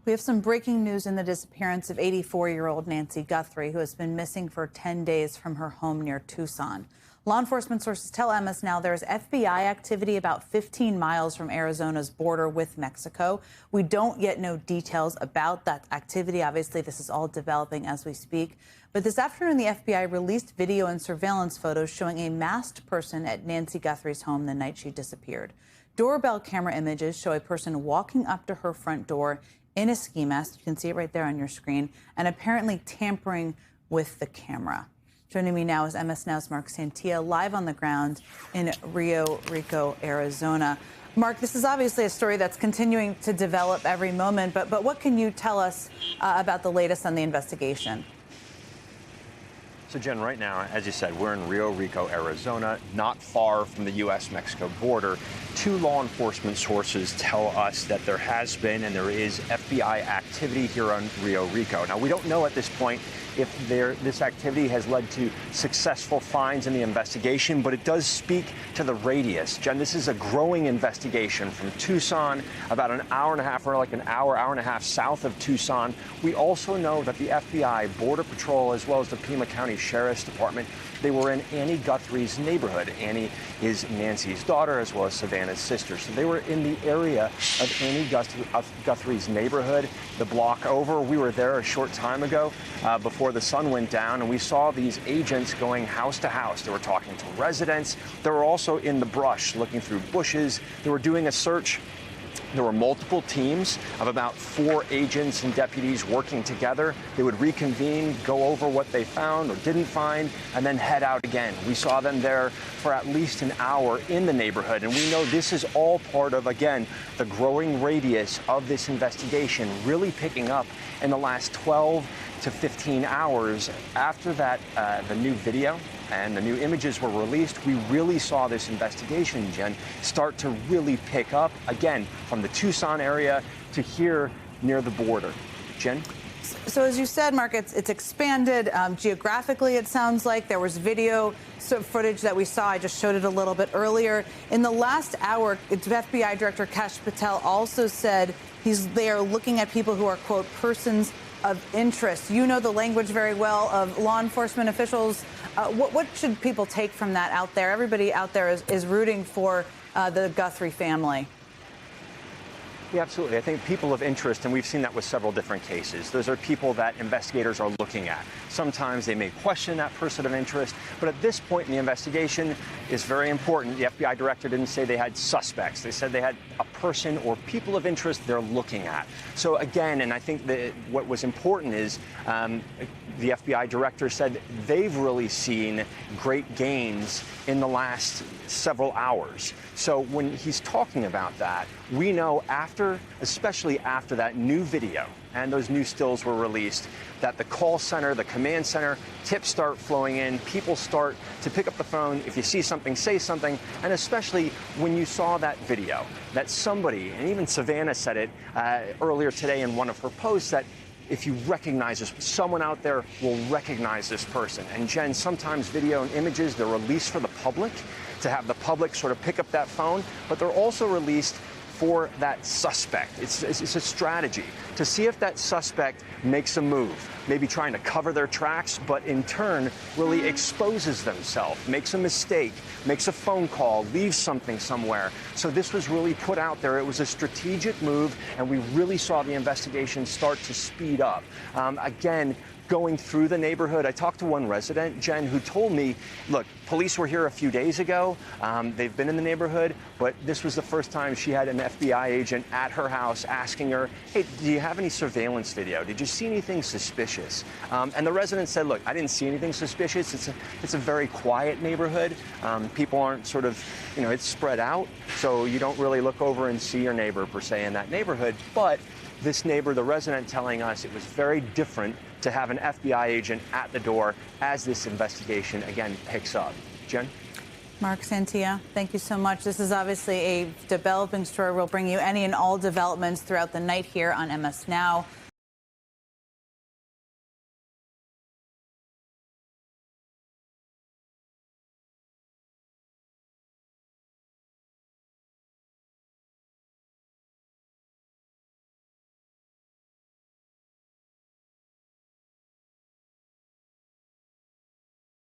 We have some breaking news in the disappearance of 84-year-old Nancy Guthrie, who has been missing for 10 days from her home near Tucson. Law enforcement sources tell MS Now there's FBI activity about 15 miles from Arizona's border with Mexico. We don't yet know details about that activity. Obviously, this is all developing as we speak. But this afternoon, the FBI released video and surveillance photos showing a masked person at Nancy Guthrie's home the night she disappeared. Doorbell camera images show a person walking up to her front door in a ski mask. You can see it right there on your screen, and apparently tampering with the camera. Joining me now is MS Now's Mark Santia, live on the ground in Rio Rico, Arizona. Mark, this is obviously a story that's continuing to develop every moment, but what can you tell us about the latest on the investigation? So, Jen, right now, as you said, we're in Rio Rico, Arizona, not far from the U.S.-Mexico border. Two law enforcement sources tell us that there has been and there is FBI activity here on Rio Rico. Now, we don't know at this point if this activity has led to successful finds in the investigation, but it does speak to the radius. Jen, this is a growing investigation from Tucson, about an hour and a half, or like an hour and a half south of Tucson. We also know that the FBI, Border Patrol, as well as the Pima County Sheriff's Department, they were in Annie Guthrie's neighborhood. Annie is Nancy's daughter as well as Savannah's sister. So they were in the area of Annie Guthrie's neighborhood, the block over. We were there a short time ago before the sun went down, and we saw these agents going house to house. They were talking to residents. They were also in the brush, looking through bushes. They were doing a search. There were multiple teams of about 4 agents and deputies working together. They would reconvene, go over what they found or didn't find, and then head out again. We saw them there for at least an hour in the neighborhood, and we know this is all part of, again, the growing radius of this investigation, really picking up in the last 12 to 15 hours. After that, the new video and the new images were released, we really saw this investigation, Jen, start to really pick up, again, from the Tucson area to here near the border. Jen? So as you said, Mark, it's expanded geographically, it sounds like. There was video footage that we saw. I just showed it a little bit earlier. In the last hour, FBI Director Kash Patel also said they are looking at people who are, quote, persons of interest. You know the language very well of law enforcement officials. What should people take from that out there? Everybody out there is rooting for the Guthrie family. Yeah, absolutely. I think people of interest, and we've seen that with several different cases, those are people that investigators are looking at. Sometimes they may question that person of interest, but at this point in the investigation is very important. The FBI director didn't say they had suspects. They said they had a person or people of interest they're looking at. So again, and I think that what was important is the FBI director said they've really seen great gains in the last several hours. So when he's talking about that, we know especially after that new video and those new stills were released, that the call center, the command center, tips start flowing in, people start to pick up the phone. If you see something, say something. And especially when you saw that video, that somebody, and even Savannah said it earlier today in one of her posts, that if you recognize this, someone out there will recognize this person. And Jen, sometimes video and images, they're released for the public, to have the public sort of pick up that phone, but they're also released for that suspect. It's a strategy to see if that suspect makes a move, maybe trying to cover their tracks, but in turn really exposes themselves, makes a mistake, makes a phone call, leaves something somewhere. So this was really put out there. It was a strategic move, and we really saw the investigation start to speed up. Again, going through the neighborhood, I talked to one resident, Jen, who told me, look, police were here a few days ago. They've been in the neighborhood, but this was the first time she had an FBI agent at her house asking her, hey, do you have any surveillance video? Did you see anything suspicious? And the resident said, look, I didn't see anything suspicious. It's a very quiet neighborhood. People aren't sort of, it's spread out. So you don't really look over and see your neighbor per se in that neighborhood. But this neighbor, the resident, telling us it was very different to have an FBI agent at the door as this investigation, again, picks up. Jen? Mark Santia, thank you so much. This is obviously a developing story. We'll bring you any and all developments throughout the night here on MS Now.